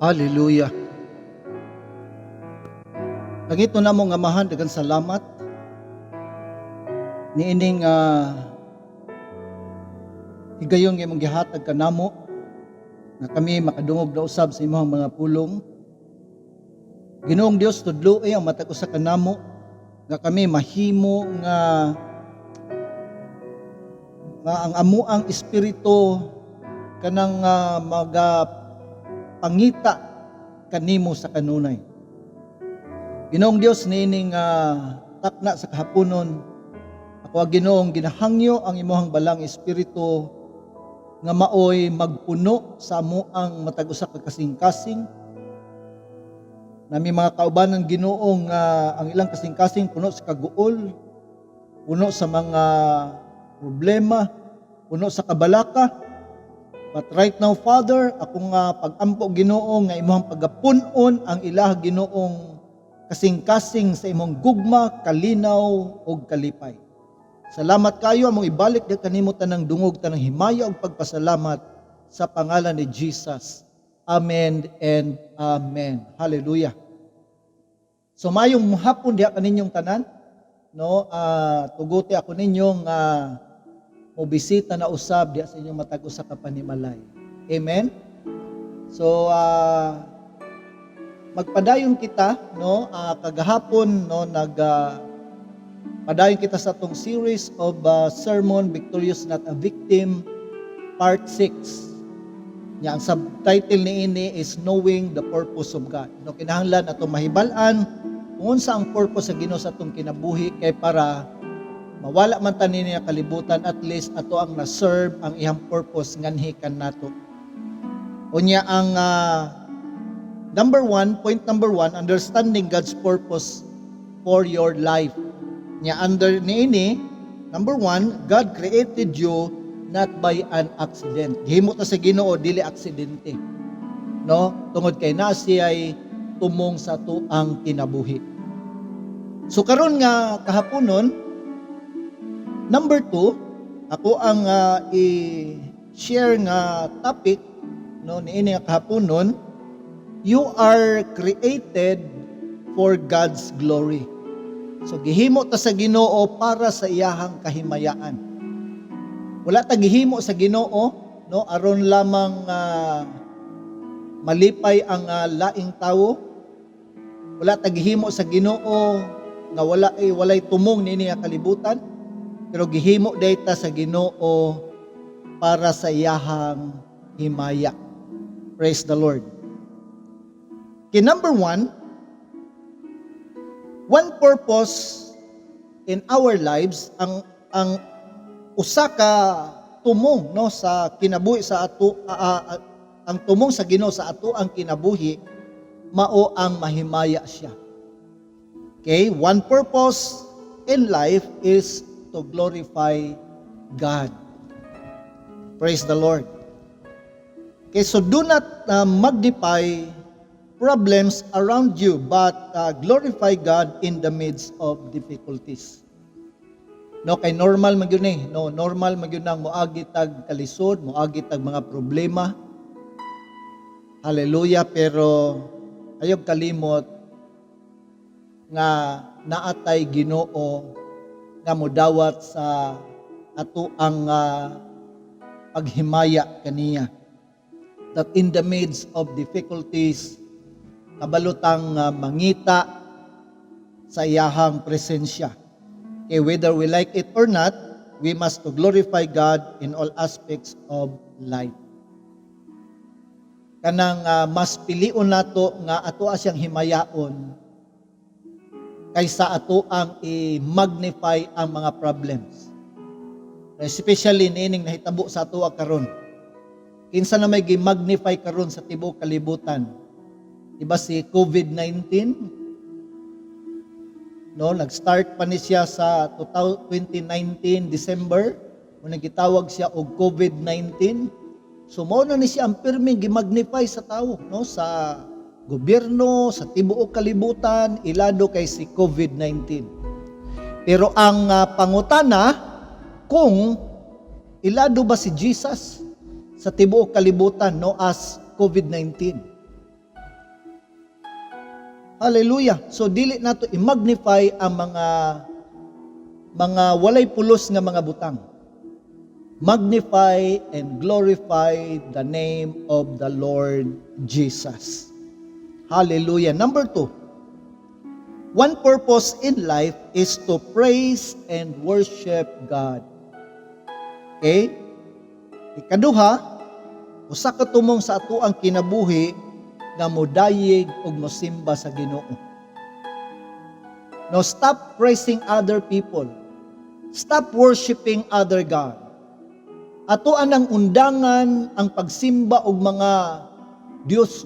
Hallelujah. Langito na mo nga mahan, dagang salamat. Niining higayon nga mong gihatag kanamo nga kami makadungog na usab sa imong mga pulong. Ginoong Dios tudloy ang matag usa kanamo nga kami mahimo nga ang amuang espiritu kanang magapangita kanimo sa kanunay. Ginoong Dios niining takna sa kahaponon, ako Ginoong ginahangyo ang imong balang espiritu nga maoy magpuno sa amuang matag usa ka kasing-kasing. Nami mga kaubanan Ginoong ang ilang kasing-kasing puno sa kaguol, puno sa mga problema, puno sa kabalaka. But right now, Father, akong pag-ampo Ginoo nga imong pagapunon ang ilah Ginoong kasing-kasing sa imong gugma, kalinaw ug kalipay. Salamat kayo among ibalik di kanimo tanang dungog, tanang himaya ug pagpasalamat sa pangalan ni Jesus. Amen and amen. Hallelujah. So mayong hapon diha kaninyong tanan, no? Tuguti ako ninyong mobisita na usab diha sa inyong matag usa ka panimalay. Amen. So magpadayon kita, no? Kagahapon, no, padayon kita sa tong series of sermon Victorious Not a Victim part 6. Nya ang subtitle niini is Knowing the Purpose of God. No, kinahanglan ato mahibal-an kung unsa ang purpose sa Ginoo sa atong kinabuhi kay para mawala man ta niya kalibutan, at least ato ang na-serve ang iyang purpose nganhi kan nato. Unya ang point number one, understanding God's purpose for your life. Nya under niini, number one, God created you not by an accident. Gihimo ta sa Ginoo dili aksidente. No? Tungod kay naa siya'y tumong sa tuang kinabuhi. So karon nga kahaponon, number 2, ako ang i-share nga topic, no, niini nga kahaponon, you are created for God's glory. So gihimo ta sa Ginoo para sa iyahang kahimayaan. Wala ta gihimo sa Ginoo, no, aron lamang malipay ang laing tawo. Wala ta gihimo sa Ginoo nga walay tumong niini nga kalibutan. Pero gihimo dayta sa Ginoo para sa iyahang himaya. Praise the Lord. Okay, number one purpose in our lives, ang usa ka tumong, no, sa kinabuhi sa ato, ang tumong sa Ginoo sa ato ang kinabuhi mao ang mahimaya siya. Okay, one purpose in life is to glorify God. Praise the Lord. Okay, so do not magnify problems around you, but glorify God in the midst of difficulties. No, kay normal man gyud ni, no, normal man gyud nang moagi tag kalisod, moagi tag mga problema. Hallelujah, pero ayog kalimot nga naatay Ginoo nga modawat sa ato ang paghimaya kaniya. That in the midst of difficulties, kabalutang mangita sa iyahang presensya. Okay, whether we like it or not, we must to glorify God in all aspects of life. Kanang mas pilion nato nga ato asyang himayaon kaysa ato ang i-magnify ang mga problems. Especially nining nahitabo sa ato karon. Kinsa na may gi-magnify karon sa tibuok kalibutan? Diba si COVID-19? No, nag-start pa ni siya sa 2019 December, muna gitawag siya og COVID-19. So mao na ni siya ang pirming gi-magnify sa tao, no, sa gobyerno, sa tibuok kalibutan, ilado kay si COVID-19. Pero ang pangutana, kung ilado ba si Jesus sa tibuok kalibutan, no, as COVID-19? Hallelujah. So dili nato i-magnify ang mga walay pulos nga mga butang. Magnify and glorify the name of the Lord Jesus. Hallelujah. Number 2. One purpose in life is to praise and worship God. Okay? Ikaduha, usa ka tumong sa ato ang kinabuhi nga modayeg ug mosimba sa Ginoo. No, stop praising other people. Stop worshiping other God. Ato anang undangan ang pagsimba og mga Diyos.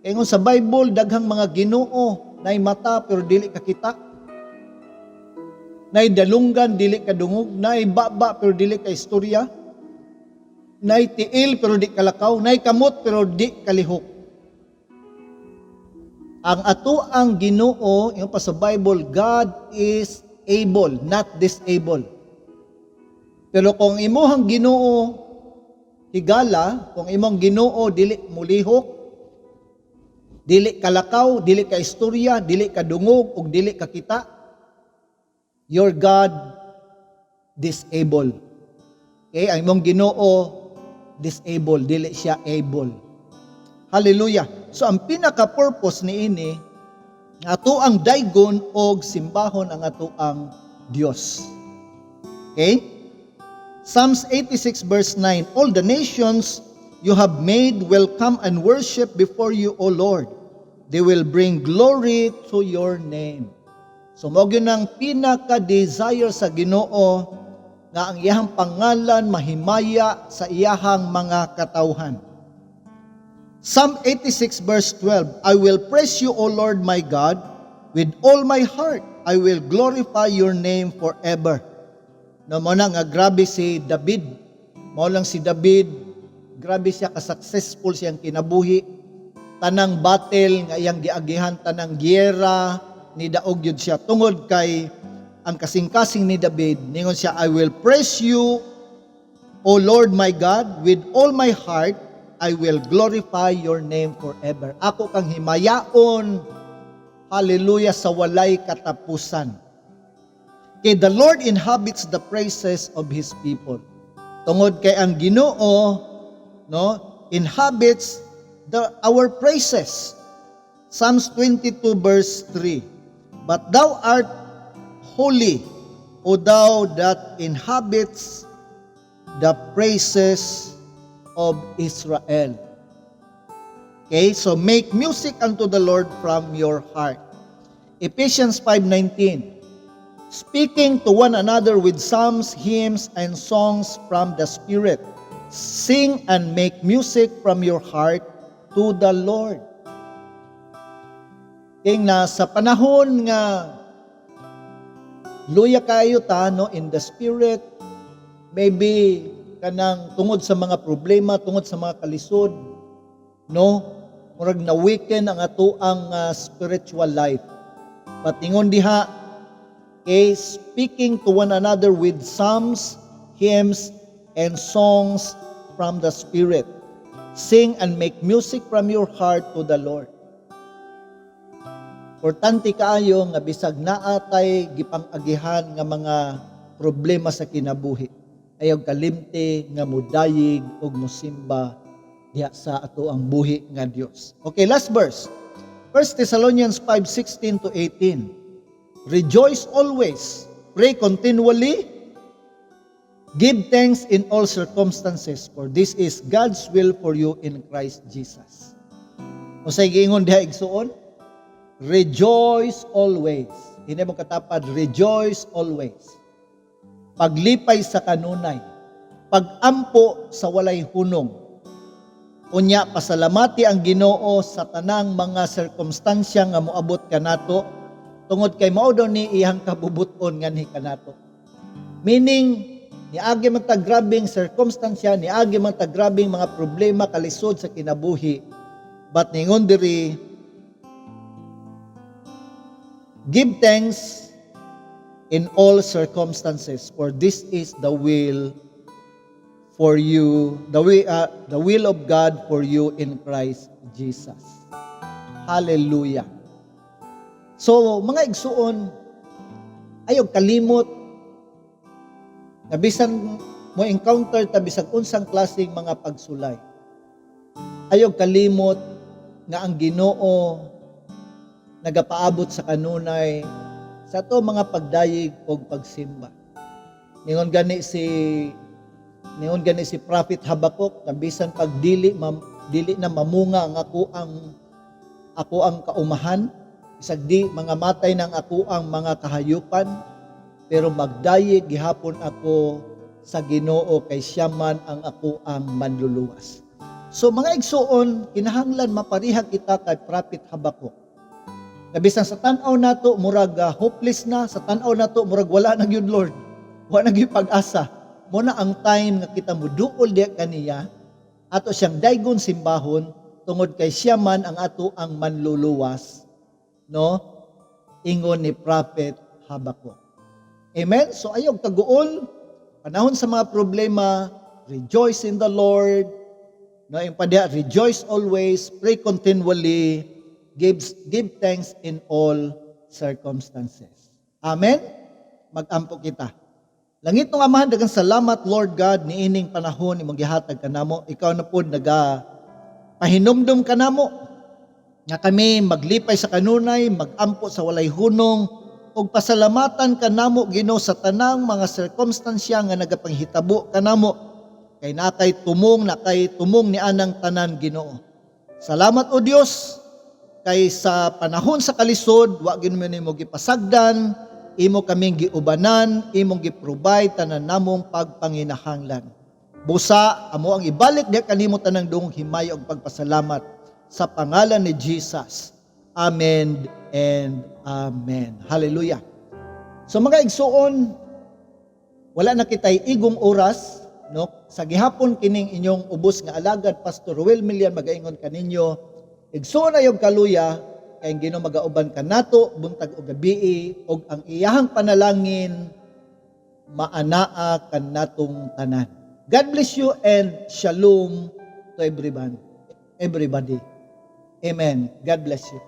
Ingon sa Bible, daghang mga Ginoo, nay mata pero dili ka kita. Nay dalunggan dili ka dungog, nay baba pero dili ka istorya. Nay tiil pero di kalakaw, nay kamot pero di kalihok. Ang ato ang Ginoo, yung pa sa Bible, God is able, not disabled. Pero kung imuhang Ginoo higala, kung imong Ginoo dili mulihok, dili kalakaw, dili ka istorya, dili ka dungog ug dili ka kita, your God disabled. Okay, ang imong Ginoo disabled, dili siya able. Hallelujah. So ang pinaka-purpose niini ato ang daygon og simbahon ang ato ang Dios. Okay? Psalms 86 verse 9, all the nations you have made will come and worship before you, O Lord. They will bring glory to your name. So mo gyud ang pinaka-desire sa Ginoo nga ang iyang pangalan mahimaya sa iyahang mga katawhan. Psalm 86 verse 12, I will praise you, O Lord my God, with all my heart. I will glorify your name forever. No, mo na nga grabe si David. Mo lang si David, grabe siya ka-successful siyang kinabuhi. Tanang battle nga iyang giagihan, tanang giyera, ni daog yun siya. Tungod kay ang kasing-kasing ni David, ningon siya, I will praise you, O Lord my God, with all my heart, I will glorify your name forever. Ako kang himayaon, hallelujah, sa walay katapusan. Okay, the Lord inhabits the praises of His people. Tungod kay ang Ginoo, no, inhabits our praises. Psalms 22 verse 3. But thou art holy, O thou that inhabits the praises of Israel. Okay, so make music unto the Lord from your heart. Ephesians 5:19. Speaking to one another with psalms, hymns, and songs from the Spirit. Sing and make music from your heart to the Lord. King na sa panahon nga luya kayo ta, no, in the Spirit, maybe kanang tungod sa mga problema, tungod sa mga kalisod, no, murag na weaken ang ato ang spiritual life. Patingon diha, okay, speaking to one another with psalms, hymns, and songs from the Spirit. Sing and make music from your heart to the Lord. Importante kaayo nga bisag naa tay gipang-agihan nga mga problema sa kinabuhi. Ayaw kalimte nga mudayig ug mosimba diha sa ato ang buhi nga Dios. Okay, last verse. 1 Thessalonians 5:16 to 18. Rejoice always, pray continually, give thanks in all circumstances, for this is God's will for you in Christ Jesus. O sa giingon diha igsuon, rejoice always. Hindi mo katapad, rejoice always. Paglipay sa kanunay, pagampo sa walay hunong. Unya, pasalamati ang Ginoo sa tanang mga sirkumstansya nga moabot kanato, tungod kay mao daw ni iyang kabubuton nga ni kanato. Meaning, niagi man ta grabing sirkumstansya, niagi man ta grabing mga problema kalisod sa kinabuhi, but ningon diri, give thanks in all circumstances, for this is the will for you, the will of God for you in Christ Jesus. Hallelujah. So, mga igsuon, ayog kalimot, na bisan mo encounter ta bisag unsang klaseng mga pagsulay. Ayog kalimot nga ang Ginoo nagapaabot sa kanunay sa to mga pagdayeg o pagsimba. Ningon gani si Prophet Habakuk, na bisan pag dili na mamunga ang ako ang kaumahan, isag di mga matay ng ako ang mga kahayupan, pero magdayeg gihapon ako sa Ginoo kay siya man ang ako ang manluluwas. So mga igsuon, kinahanglan maparihag kita kay Prophet Habakuk. Nabisan sa tanaw nato murag hopeless na, sa tanaw nato murag wala na gyud Lord. Wala na gyud pag-asa. Mo na ang time nga kita muduol diha kaniya, ato siyang daygon simbahon tungod kay siya man ang ato ang manluluwas, no? Ingon ni Prophet Habakuk. Amen? So ayog taguol, panahon sa mga problema, rejoice in the Lord. No, yung padya, rejoice always, pray continually, give thanks in all circumstances. Amen? Mag-ampo kita. Langit ng Amahan, dagang salamat, Lord God, niining panahon, imong gihatag kanamo. Ikaw na po pahinumdum kanamo, nga kami maglipay sa kanunay, magampo sa walay hunong, ug pasalamatan kanamo, Ginoo, sa tanang mga sirkumstansya nga nagapanghitabo kanamo, kay nakay tumong ni anang tanan, Ginoo. Salamat, O Dios, kay sa panahon sa kalisod, wa gyud nimo gipasagdan, imo kaming giubanan, imong gi-provide tanan namong pagpanginahanglan. Busa amo ang ibalik diha kanimo tanang dungog himaya ug pagpasalamat sa pangalan ni Jesus. Amen and amen. Hallelujah. So mga igsuon, wala na kitay igong oras, no? Sa gihapon kining inyong ubos nga alagad Pastor Ruel Milian magaingon kaninyo, igsuon na yung kaluya kay Ginoo magauban kanato buntag og gabi og ang iyahang panalangin maanaa kanatong tanan. God bless you and shalom to everyone. Everybody. Amen. God bless you.